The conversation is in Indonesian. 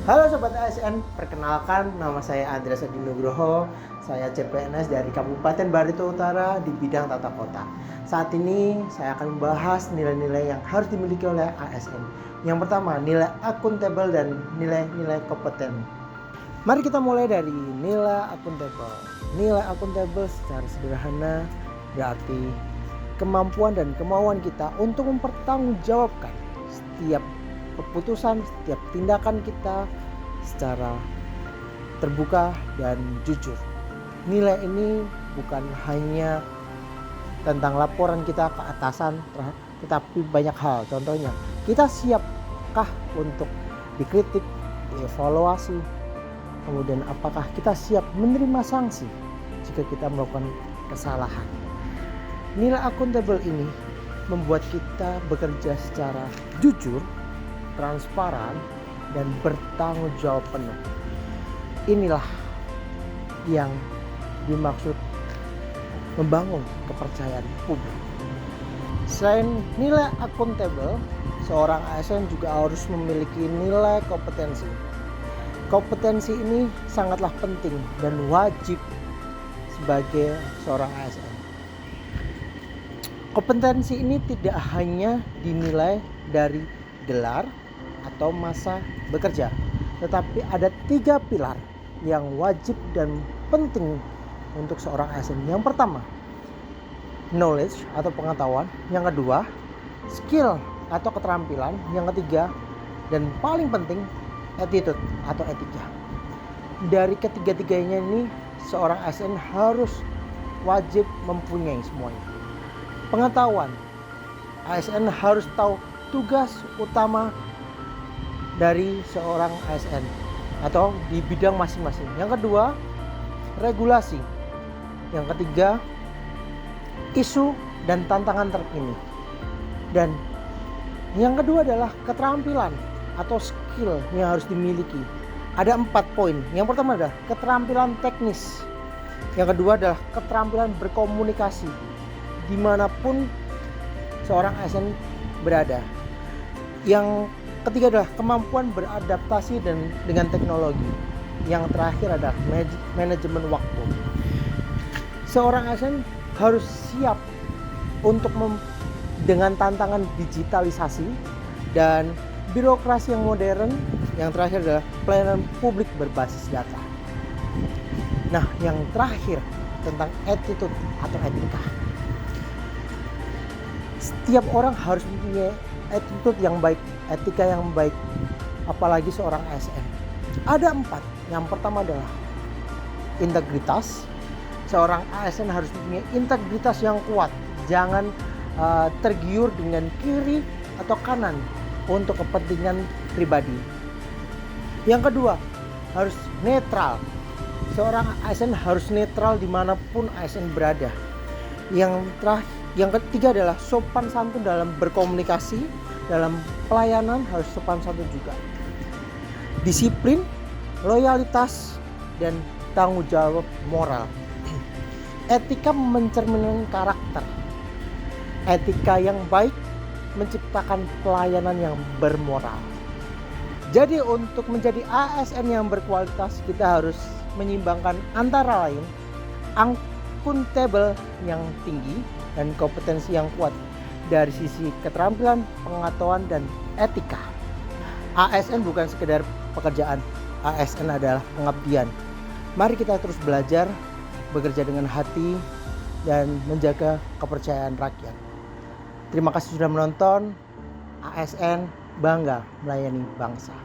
Halo Sobat ASN, perkenalkan nama saya Andreas Adi Nugroho. Saya CPNS dari Kabupaten Barito Utara di bidang tata kota. Saat ini saya akan membahas nilai-nilai yang harus dimiliki oleh ASN. Yang pertama, nilai akuntabel dan nilai-nilai kompeten. Mari kita mulai dari nilai akuntabel. Nilai akuntabel secara sederhana berarti kemampuan dan kemauan kita untuk mempertanggungjawabkan setiap keputusan, setiap tindakan kita secara terbuka dan jujur. Nilai ini bukan hanya tentang laporan kita ke atasan, tetapi banyak hal. Contohnya, kita siapkah untuk dikritik, dievaluasi, kemudian apakah kita siap menerima sanksi jika kita melakukan kesalahan. Nilai akuntabel ini membuat kita bekerja secara jujur, transparan, dan bertanggung jawab penuh. Inilah yang dimaksud membangun kepercayaan publik. Selain nilai akuntabel, seorang ASN juga harus memiliki nilai kompetensi. Kompetensi ini sangatlah penting dan wajib sebagai seorang ASN. Kompetensi ini tidak hanya dinilai dari gelar atau masa bekerja, tetapi ada 3 pilar yang wajib dan penting untuk seorang ASN. Yang pertama, knowledge atau pengetahuan. Yang kedua, skill atau keterampilan. Yang ketiga, dan paling penting, attitude atau etika. Dari ketiga-tiganya ini, seorang ASN harus wajib mempunyai semuanya. Pengetahuan, ASN harus tahu tugas utama dari seorang ASN atau di bidang masing-masing. Yang kedua, regulasi. Yang ketiga, isu dan tantangan terkini. Dan yang kedua adalah keterampilan atau skill yang harus dimiliki. Ada 4 poin. Yang pertama adalah keterampilan teknis. Yang kedua adalah keterampilan berkomunikasi dimanapun seorang ASN berada. Yang ketiga adalah kemampuan beradaptasi dengan teknologi. Yang terakhir adalah manajemen waktu. Seorang ASN harus siap untuk dengan tantangan digitalisasi dan birokrasi yang modern. Yang terakhir adalah pelayanan publik berbasis data. Nah, yang terakhir tentang attitude atau etika. Setiap orang harus mempunyai attitude yang baik, etika yang baik, apalagi seorang ASN. Ada 4. Yang pertama adalah integritas. Seorang ASN harus mempunyai integritas yang kuat. Jangan tergiur dengan kiri atau kanan untuk kepentingan pribadi. Yang kedua, harus netral. Seorang ASN harus netral dimanapun ASN berada. Yang ketiga adalah sopan santun dalam berkomunikasi. Dalam pelayanan harus sopan santun juga. Disiplin, loyalitas, dan tanggung jawab moral. Etika mencerminkan karakter. Etika yang baik menciptakan pelayanan yang bermoral. Jadi untuk menjadi ASN yang berkualitas, kita harus menyimbangkan antara lain akuntabel yang tinggi dan kompetensi yang kuat dari sisi keterampilan, pengetahuan, dan etika. ASN bukan sekedar pekerjaan, ASN adalah pengabdian. Mari kita terus belajar, bekerja dengan hati, dan menjaga kepercayaan rakyat. Terima kasih sudah menonton. ASN bangga melayani bangsa.